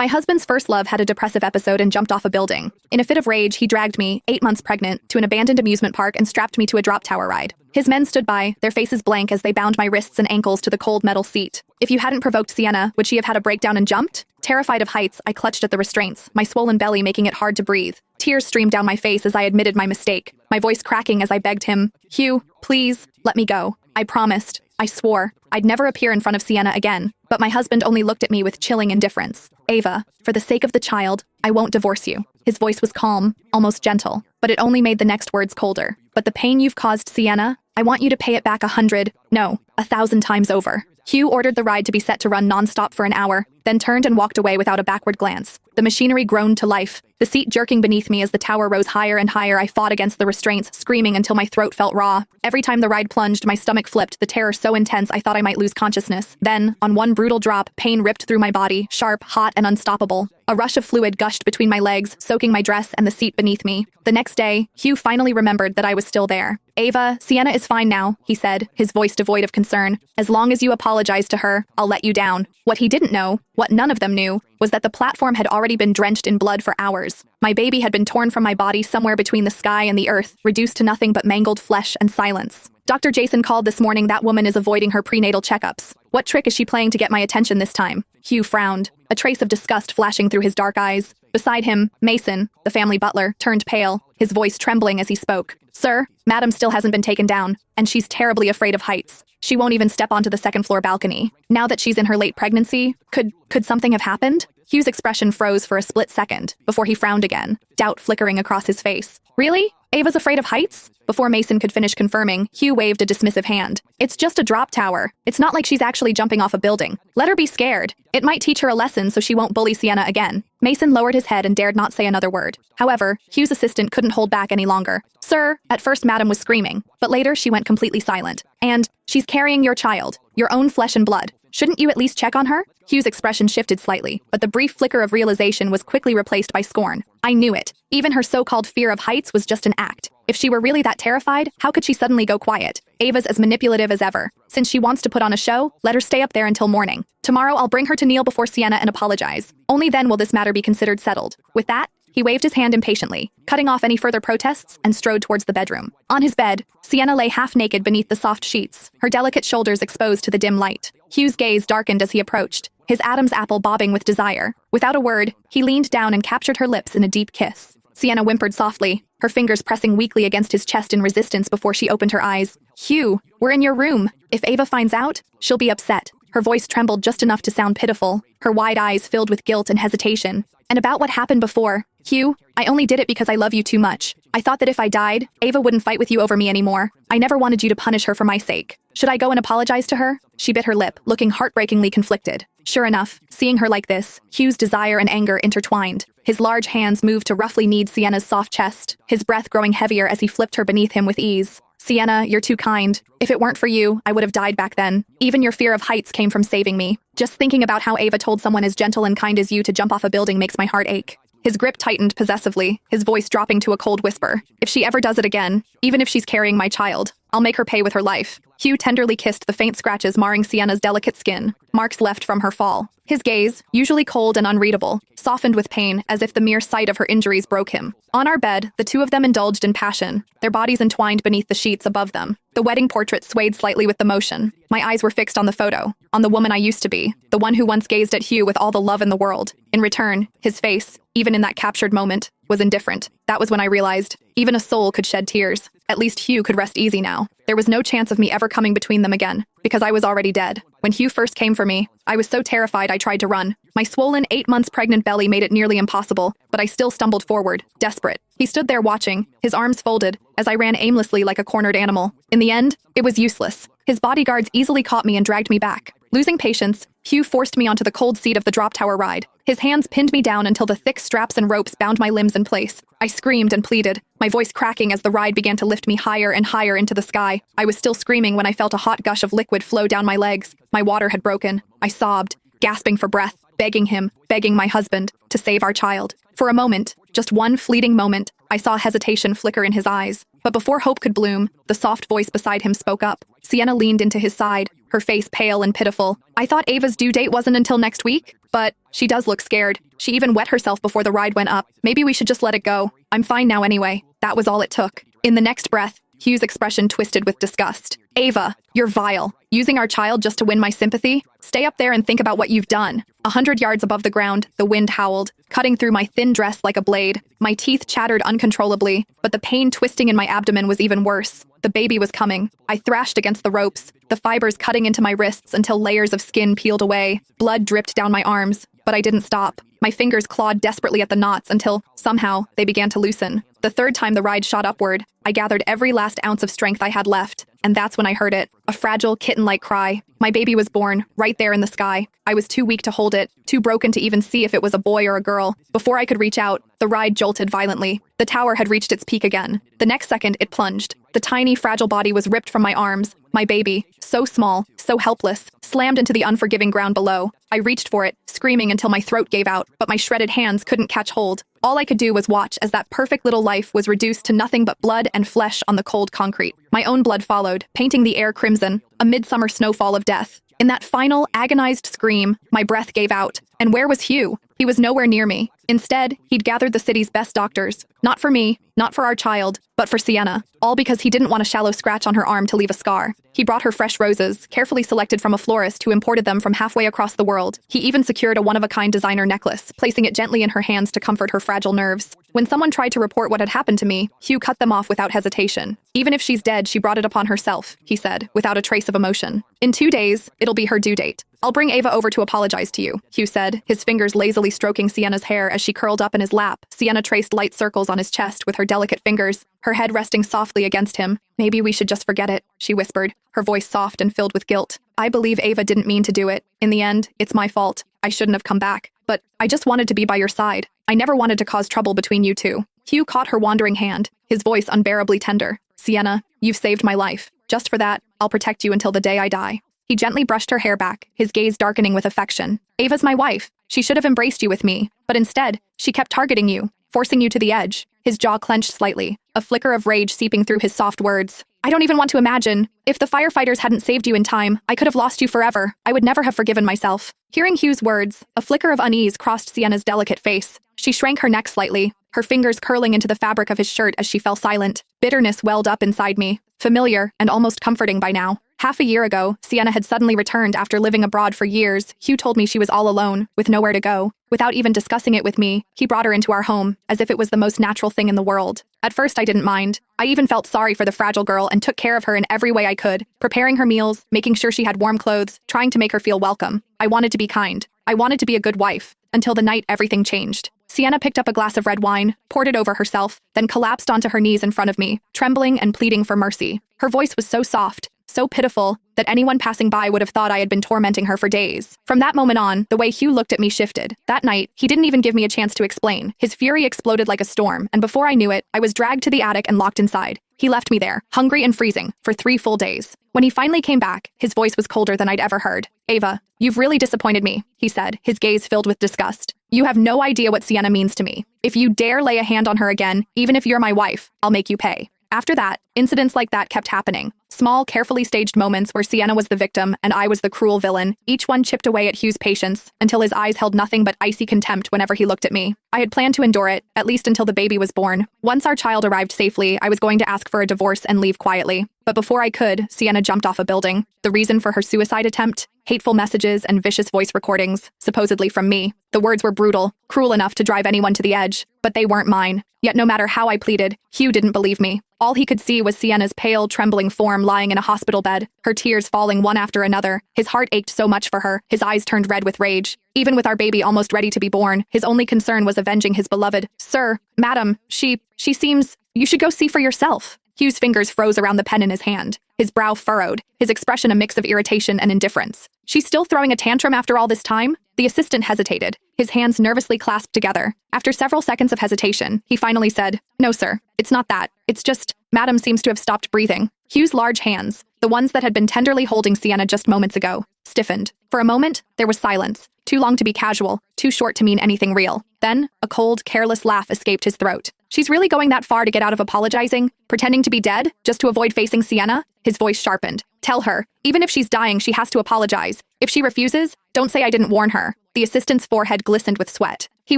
My husband's first love had a depressive episode and jumped off a building. In a fit of rage, he dragged me, 8 months pregnant, to an abandoned amusement park and strapped me to a drop tower ride. His men stood by, their faces blank as they bound my wrists and ankles to the cold metal seat. If you hadn't provoked Sienna, would she have had a breakdown and jumped? Terrified of heights, I clutched at the restraints, my swollen belly making it hard to breathe. Tears streamed down my face as I admitted my mistake, my voice cracking as I begged him, "Hugh, please, let me go." I promised. I swore. I'd never appear in front of Sienna again, but my husband only looked at me with chilling indifference. "Ava, for the sake of the child, I won't divorce you." His voice was calm, almost gentle, but it only made the next words colder. "But the pain you've caused Sienna, I want you to pay it back 100, no, 1,000 times over." Hugh ordered the ride to be set to run nonstop for an hour, then turned and walked away without a backward glance. The machinery groaned to life, the seat jerking beneath me as the tower rose higher and higher. I fought against the restraints, screaming until my throat felt raw. Every time the ride plunged, my stomach flipped, the terror so intense I thought I might lose consciousness. Then, on one brutal drop, pain ripped through my body, sharp, hot, and unstoppable. A rush of fluid gushed between my legs, soaking my dress and the seat beneath me. The next day, Hugh finally remembered that I was still there. "Ava, Sienna is fine now," he said, his voice devoid of concern. "As long as you apologize to her, I'll let you down." What he didn't know, what none of them knew, was that the platform had already been drenched in blood for hours. My baby had been torn from my body somewhere between the sky and the earth, reduced to nothing but mangled flesh and silence. Dr. Jason called this morning. That woman is avoiding her prenatal checkups. What trick is she playing to get my attention this time? Hugh frowned, a trace of disgust flashing through his dark eyes. Beside him, Mason, the family butler, turned pale, his voice trembling as he spoke. "Sir, Madam still hasn't been taken down, and she's terribly afraid of heights. She won't even step onto the second-floor balcony. Now that she's in her late pregnancy, could something have happened?" Hugh's expression froze for a split second, before he frowned again, doubt flickering across his face. "Really? Ava's afraid of heights?" Before Mason could finish confirming, Hugh waved a dismissive hand. "It's just a drop tower. It's not like she's actually jumping off a building. Let her be scared. It might teach her a lesson so she won't bully Sienna again." Mason lowered his head and dared not say another word. However, Hugh's assistant couldn't hold back any longer. "Sir," at first Madam was screaming, but later she went completely silent. "And she's carrying your child, your own flesh and blood. Shouldn't you at least check on her?" Hugh's expression shifted slightly, but the brief flicker of realization was quickly replaced by scorn. "I knew it. Even her so-called fear of heights was just an act. If she were really that terrified, how could she suddenly go quiet? Ava's as manipulative as ever. Since she wants to put on a show, let her stay up there until morning. Tomorrow I'll bring her to kneel before Sienna and apologize. Only then will this matter be considered settled." With that, he waved his hand impatiently, cutting off any further protests, and strode towards the bedroom. On his bed, Sienna lay half-naked beneath the soft sheets, her delicate shoulders exposed to the dim light. Hugh's gaze darkened as he approached, his Adam's apple bobbing with desire. Without a word, he leaned down and captured her lips in a deep kiss. Sienna whimpered softly, her fingers pressing weakly against his chest in resistance before she opened her eyes. "Hugh, we're in your room. If Ava finds out, she'll be upset." Her voice trembled just enough to sound pitiful, her wide eyes filled with guilt and hesitation. "And about what happened before, Hugh, I only did it because I love you too much. I thought that if I died, Ava wouldn't fight with you over me anymore. I never wanted you to punish her for my sake. Should I go and apologize to her?" She bit her lip, looking heartbreakingly conflicted. Sure enough, seeing her like this, Hugh's desire and anger intertwined. His large hands moved to roughly knead Sienna's soft chest, his breath growing heavier as he flipped her beneath him with ease. "Sienna, you're too kind. If it weren't for you, I would have died back then. Even your fear of heights came from saving me. Just thinking about how Ava told someone as gentle and kind as you to jump off a building makes my heart ache." His grip tightened possessively, his voice dropping to a cold whisper. "If she ever does it again, even if she's carrying my child, I'll make her pay with her life." Hugh tenderly kissed the faint scratches marring Sienna's delicate skin, marks left from her fall. His gaze, usually cold and unreadable, softened with pain as if the mere sight of her injuries broke him. On our bed, the two of them indulged in passion, their bodies entwined beneath the sheets above them. The wedding portrait swayed slightly with the motion. My eyes were fixed on the photo, on the woman I used to be, the one who once gazed at Hugh with all the love in the world. In return, his face, even in that captured moment, was indifferent. That was when I realized, even a soul could shed tears. At least Hugh could rest easy now. There was no chance of me ever coming between them again, because I was already dead. When Hugh first came for me, I was so terrified I tried to run. My swollen 8 months pregnant belly made it nearly impossible, but I still stumbled forward, desperate. He stood there watching, his arms folded, as I ran aimlessly like a cornered animal. In the end, it was useless. His bodyguards easily caught me and dragged me back. Losing patience, Hugh forced me onto the cold seat of the drop tower ride. His hands pinned me down until the thick straps and ropes bound my limbs in place. I screamed and pleaded, my voice cracking as the ride began to lift me higher and higher into the sky. I was still screaming when I felt a hot gush of liquid flow down my legs. My water had broken. I sobbed, gasping for breath, begging him, begging my husband, to save our child. For a moment, just one fleeting moment, I saw hesitation flicker in his eyes. But before hope could bloom, the soft voice beside him spoke up. Sienna leaned into his side, her face pale and pitiful. I thought Ava's due date wasn't until next week, but she does look scared. She even wet herself before the ride went up. Maybe we should just let it go. I'm fine now anyway. That was all it took. In the next breath, Hugh's expression twisted with disgust. Ava, you're vile. Using our child just to win my sympathy? Stay up there and think about what you've done. 100 yards above the ground, the wind howled, cutting through my thin dress like a blade. My teeth chattered uncontrollably, but the pain twisting in my abdomen was even worse. The baby was coming. I thrashed against the ropes, the fibers cutting into my wrists until layers of skin peeled away. Blood dripped down my arms, but I didn't stop. My fingers clawed desperately at the knots until, somehow, they began to loosen. The third time the ride shot upward, I gathered every last ounce of strength I had left, and that's when I heard it, a fragile, kitten-like cry. My baby was born, right there in the sky. I was too weak to hold it, too broken to even see if it was a boy or a girl. Before I could reach out, the ride jolted violently. The tower had reached its peak again. The next second, it plunged. The tiny, fragile body was ripped from my arms. My baby, so small, so helpless, slammed into the unforgiving ground below. I reached for it, screaming until my throat gave out, but my shredded hands couldn't catch hold. All I could do was watch as that perfect little life was reduced to nothing but blood and flesh on the cold concrete. My own blood followed, painting the air crimson, a midsummer snowfall of death. In that final, agonized scream, my breath gave out. And where was Hugh? He was nowhere near me. Instead, he'd gathered the city's best doctors. Not for me, not for our child, but for Sienna. All because he didn't want a shallow scratch on her arm to leave a scar. He brought her fresh roses, carefully selected from a florist who imported them from halfway across the world. He even secured a one-of-a-kind designer necklace, placing it gently in her hands to comfort her fragile nerves. When someone tried to report what had happened to me, Hugh cut them off without hesitation. Even if she's dead, she brought it upon herself, he said, without a trace of emotion. In 2 days, it'll be her due date. I'll bring Ava over to apologize to you, Hugh said, his fingers lazily stroking Sienna's hair as she curled up in his lap. Sienna traced light circles on his chest with her delicate fingers, her head resting softly against him. Maybe we should just forget it, she whispered, her voice soft and filled with guilt. I believe Ava didn't mean to do it. In the end, it's my fault. I shouldn't have come back. But I just wanted to be by your side. I never wanted to cause trouble between you two. Hugh caught her wandering hand, his voice unbearably tender. Sienna, you've saved my life. Just for that, I'll protect you until the day I die. He gently brushed her hair back, his gaze darkening with affection. Ava's my wife. She should have embraced you with me, but instead, she kept targeting you, forcing you to the edge. His jaw clenched slightly, a flicker of rage seeping through his soft words. I don't even want to imagine. If the firefighters hadn't saved you in time, I could have lost you forever. I would never have forgiven myself. Hearing Hugh's words, a flicker of unease crossed Sienna's delicate face. She shrank her neck slightly, her fingers curling into the fabric of his shirt as she fell silent. Bitterness welled up inside me, familiar and almost comforting by now. Half a year ago, Sienna had suddenly returned after living abroad for years. Hugh told me she was all alone, with nowhere to go. Without even discussing it with me, he brought her into our home, as if it was the most natural thing in the world. At first, I didn't mind. I even felt sorry for the fragile girl and took care of her in every way I could, preparing her meals, making sure she had warm clothes, trying to make her feel welcome. I wanted to be kind. I wanted to be a good wife, until the night everything changed. Sienna picked up a glass of red wine, poured it over herself, then collapsed onto her knees in front of me, trembling and pleading for mercy. Her voice was so soft, so pitiful, that anyone passing by would have thought I had been tormenting her for days. From that moment on, the way Hugh looked at me shifted. That night, he didn't even give me a chance to explain. His fury exploded like a storm, and before I knew it, I was dragged to the attic and locked inside. He left me there, hungry and freezing, for 3 full days. When he finally came back, his voice was colder than I'd ever heard. Ava, you've really disappointed me, he said, his gaze filled with disgust. You have no idea what Sienna means to me. If you dare lay a hand on her again, even if you're my wife, I'll make you pay. After that, incidents like that kept happening. Small, carefully staged moments where Sienna was the victim and I was the cruel villain. Each one chipped away at Hugh's patience, until his eyes held nothing but icy contempt whenever he looked at me. I had planned to endure it, at least until the baby was born. Once our child arrived safely, I was going to ask for a divorce and leave quietly. But before I could, Sienna jumped off a building. The reason for her suicide attempt? Hateful messages and vicious voice recordings, supposedly from me. The words were brutal, cruel enough to drive anyone to the edge, but they weren't mine. Yet no matter how I pleaded, Hugh didn't believe me. All he could see was Sienna's pale, trembling form lying in a hospital bed, her tears falling one after another. His heart ached so much for her, his eyes turned red with rage. Even with our baby almost ready to be born, his only concern was avenging his beloved. Sir, madam, she seems... You should go see for yourself. Hugh's fingers froze around the pen in his hand. His brow furrowed, his expression a mix of irritation and indifference. She's still throwing a tantrum after all this time? The assistant hesitated, his hands nervously clasped together. After several seconds of hesitation, he finally said, No, sir, it's not that. It's just, Madam seems to have stopped breathing. Hugh's large hands, the ones that had been tenderly holding Sienna just moments ago, stiffened. For a moment, there was silence, too long to be casual, too short to mean anything real. Then, a cold, careless laugh escaped his throat. She's really going that far to get out of apologizing, pretending to be dead, just to avoid facing Sienna? His voice sharpened. Tell her, even if she's dying, she has to apologize. If she refuses, don't say I didn't warn her. The assistant's forehead glistened with sweat. He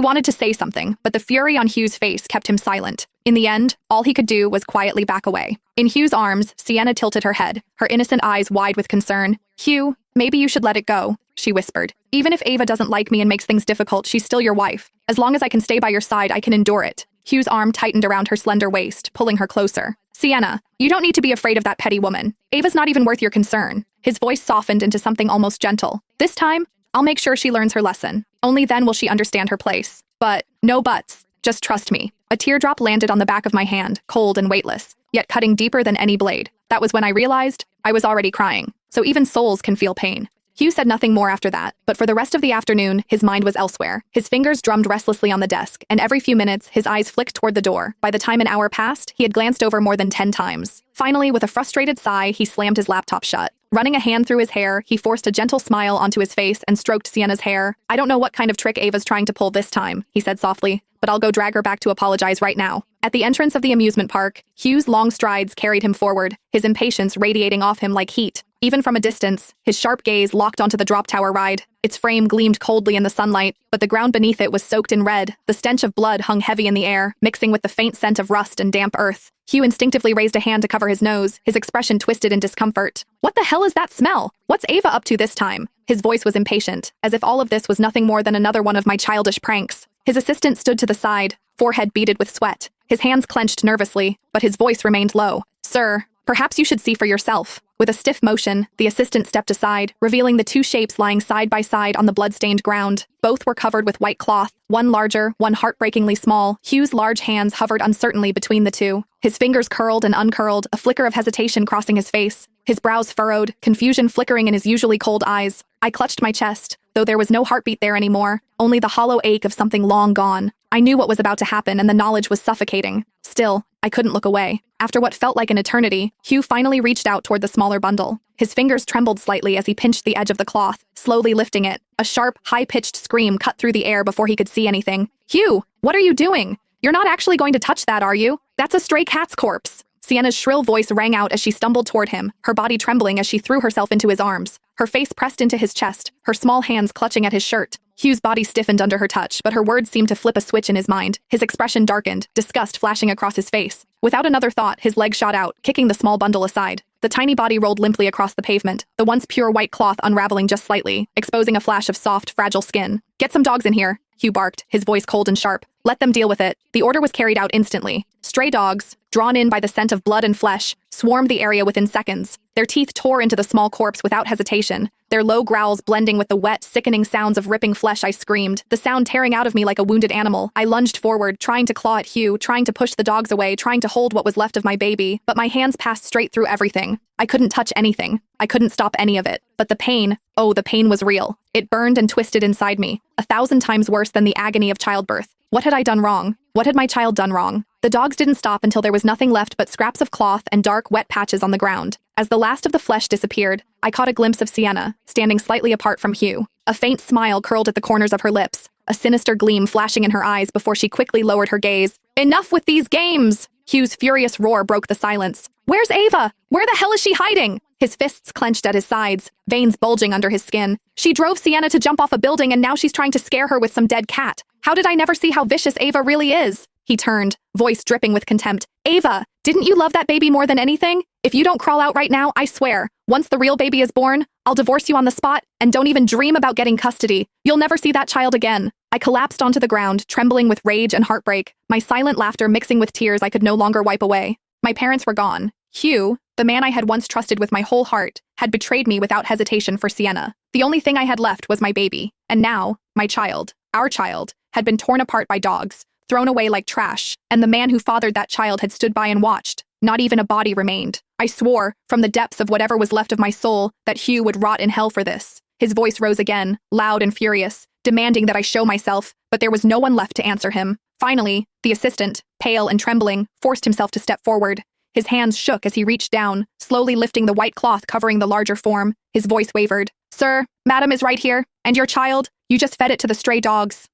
wanted to say something, but the fury on Hugh's face kept him silent. In the end, all he could do was quietly back away. In Hugh's arms, Sienna tilted her head, her innocent eyes wide with concern. Hugh, maybe you should let it go, she whispered. Even if Ava doesn't like me and makes things difficult, she's still your wife. As long as I can stay by your side, I can endure it. Hugh's arm tightened around her slender waist, pulling her closer. Sienna, you don't need to be afraid of that petty woman. Ava's not even worth your concern. His voice softened into something almost gentle. This time, I'll make sure she learns her lesson. Only then will she understand her place. But, no buts. Just trust me. A teardrop landed on the back of my hand, cold and weightless, yet cutting deeper than any blade. That was when I realized I was already crying. So even souls can feel pain. Hugh said nothing more after that, but for the rest of the afternoon, his mind was elsewhere. His fingers drummed restlessly on the desk, and every few minutes, his eyes flicked toward the door. By the time an hour passed, he had glanced over more than 10 times. Finally, with a frustrated sigh, he slammed his laptop shut. Running a hand through his hair, he forced a gentle smile onto his face and stroked Sienna's hair. I don't know what kind of trick Ava's trying to pull this time, he said softly, but I'll go drag her back to apologize right now. At the entrance of the amusement park, Hugh's long strides carried him forward, his impatience radiating off him like heat. Even from a distance, his sharp gaze locked onto the drop tower ride. Its frame gleamed coldly in the sunlight, but the ground beneath it was soaked in red. The stench of blood hung heavy in the air, mixing with the faint scent of rust and damp earth. Hugh instinctively raised a hand to cover his nose, his expression twisted in discomfort. What the hell is that smell? What's Ava up to this time? His voice was impatient, as if all of this was nothing more than another one of my childish pranks. His assistant stood to the side, forehead beaded with sweat. His hands clenched nervously, but his voice remained low. Sir, perhaps you should see for yourself. With a stiff motion, the assistant stepped aside, revealing the two shapes lying side by side on the blood-stained ground. Both were covered with white cloth, one larger, one heartbreakingly small. Hugh's large hands hovered uncertainly between the two. His fingers curled and uncurled, a flicker of hesitation crossing his face. His brows furrowed, confusion flickering in his usually cold eyes. I clutched my chest, though there was no heartbeat there anymore, only the hollow ache of something long gone. I knew what was about to happen, and the knowledge was suffocating. Still, I couldn't look away. After what felt like an eternity, Hugh finally reached out toward the smaller bundle. His fingers trembled slightly as he pinched the edge of the cloth, slowly lifting it. A sharp, high-pitched scream cut through the air before he could see anything. Hugh, what are you doing? You're not actually going to touch that, are you? That's a stray cat's corpse. Sienna's shrill voice rang out as she stumbled toward him, her body trembling as she threw herself into his arms. Her face pressed into his chest, her small hands clutching at his shirt. Hugh's body stiffened under her touch, but her words seemed to flip a switch in his mind. His expression darkened, disgust flashing across his face. Without another thought, his leg shot out, kicking the small bundle aside. The tiny body rolled limply across the pavement, the once pure white cloth unraveling just slightly, exposing a flash of soft, fragile skin. Get some dogs in here, Hugh barked, his voice cold and sharp. Let them deal with it. The order was carried out instantly. Stray dogs, drawn in by the scent of blood and flesh, swarmed the area within seconds. Their teeth tore into the small corpse without hesitation, their low growls blending with the wet, sickening sounds of ripping flesh. I screamed, the sound tearing out of me like a wounded animal. I lunged forward, trying to claw at Hugh, trying to push the dogs away, trying to hold what was left of my baby, but my hands passed straight through everything. I couldn't touch anything. I couldn't stop any of it. But the pain, oh, the pain was real. It burned and twisted inside me, 1,000 times worse than the agony of childbirth. What had I done wrong? What had my child done wrong? The dogs didn't stop until there was nothing left but scraps of cloth and dark, wet patches on the ground. As the last of the flesh disappeared, I caught a glimpse of Sienna, standing slightly apart from Hugh. A faint smile curled at the corners of her lips, a sinister gleam flashing in her eyes before she quickly lowered her gaze. Enough with these games! Hugh's furious roar broke the silence. Where's Ava? Where the hell is she hiding? His fists clenched at his sides, veins bulging under his skin. She drove Sienna to jump off a building and now she's trying to scare her with some dead cat. How did I never see how vicious Ava really is? He turned, voice dripping with contempt. Ava, didn't you love that baby more than anything? If you don't crawl out right now, I swear, once the real baby is born, I'll divorce you on the spot, and don't even dream about getting custody. You'll never see that child again. I collapsed onto the ground, trembling with rage and heartbreak, my silent laughter mixing with tears I could no longer wipe away. My parents were gone. Hugh, the man I had once trusted with my whole heart, had betrayed me without hesitation for Sienna. The only thing I had left was my baby, and now, my child, our child, had been torn apart by dogs, thrown away like trash, and the man who fathered that child had stood by and watched. Not even a body remained. I swore, from the depths of whatever was left of my soul, that Hugh would rot in hell for this. His voice rose again, loud and furious, demanding that I show myself, but there was no one left to answer him. Finally, the assistant, pale and trembling, forced himself to step forward. His hands shook as he reached down, slowly lifting the white cloth covering the larger form. His voice wavered. Sir, Madam is right here, and your child, you just fed it to the stray dogs.